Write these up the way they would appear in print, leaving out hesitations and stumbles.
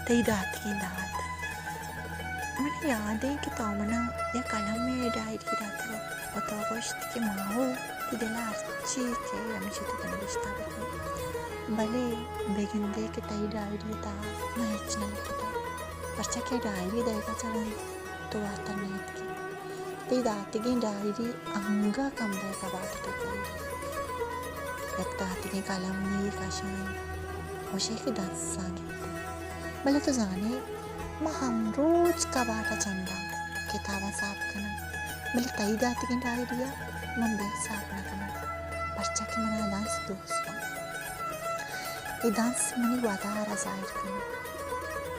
तई रात की दात मैंने याद है कि तामना या कलम में डायरी रात्र och tagostki mahu tidela archi ke amchitu kanishta bale beginde ke tai diary ta mahechna lekata parcha ke diary dega charan to atanit ki tai datige diary anga kamre ka baat to kai yakta hatige kalam ni kashan oshe ki dansang bale to जाने ma हम रोज का बाटा चंदा किताबा साफ करना बल्कि तई दाती की डायरिया मन बेग साफ ना करना पर्चा की मना डांस दोस्त ये डांस मनी वादा आ रहा जाहिर करना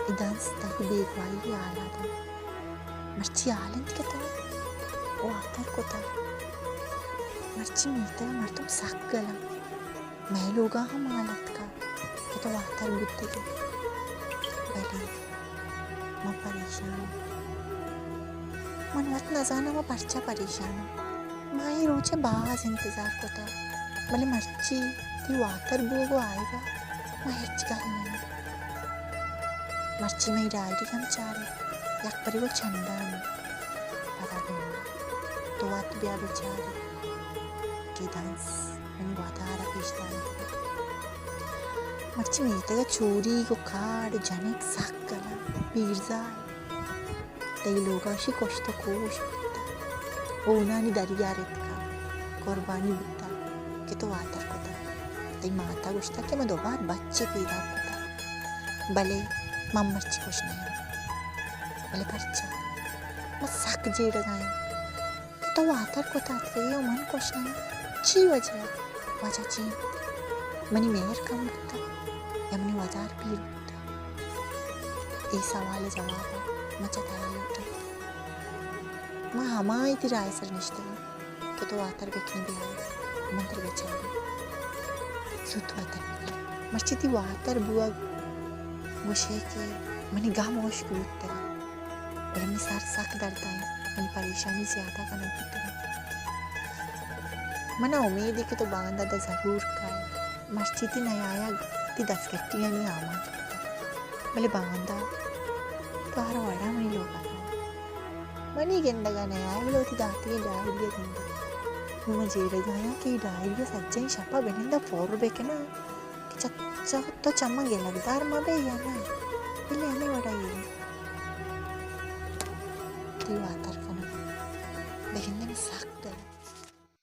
ये डांस तक बेगवाई आला था मर्ची आलंत के था वो आकर को था मर्ची मिलता है मर तुम साक गला मैं लोगा हम आलत का कि तो आकर बुद्धि के पहले मैं परेशान मन मत न जाना मैं पर्चा परेशान माही रोचे बाज इंतजार को था भले मर्ची ती वातर बोगो आएगा मैं हिच गल नहीं मर्ची में डायरी हम चारे यक परी वो चंदा नहीं पता नहीं तो वात ब्या बेचारे के डांस मन वादारा पेशदान मर्ची मिलते का चोरी को खाड़ जनेक साक गला पीरजा तई लोगाशी कोश्तो कोश बिता ओनानी दरियारेत का कुर्बानी बिता कि तो आतर को था तई माता गुश्ता कि मैं दोबार बच्चे पैदा को था भले मम्मर्ची कुछ नहीं भले पर्चा मैं सक जेड़ गाया कि तो आतर को था कि ये मन कुछ नहीं ची वजह ची मनी मेहर कम बिता या मनी वजार पीर बिता ये सवाल जवाब है मचताया होता मैं हमारी तिराए सर निश्ते कि तो आतर बेखने भी आए मंत्र बेचारे सुत वातर निकले मस्जिदी वातर बुआ मुझे के मनी गाम होश की उत्तर और हमने सार साक डरता है मनी परेशानी ज्यादा का नहीं पता मना उम्मीद है कि तो बांधा दा जरूर का मस्जिदी नहीं आया ती 10 गट्टियां नहीं आमा भले बांधा तारा वाड़ा मनी लोगा मनी गेंडगा नहीं आया बोलो ती दाती के डायरी गेंडा मैं जेड़ गाया कि डायरी सच्चाई छपा बनेंदा फोर बेके ना कि चच्चा तो चम्मा गे लगदार मबे या ना इले हमें वड़ा ये ती वाता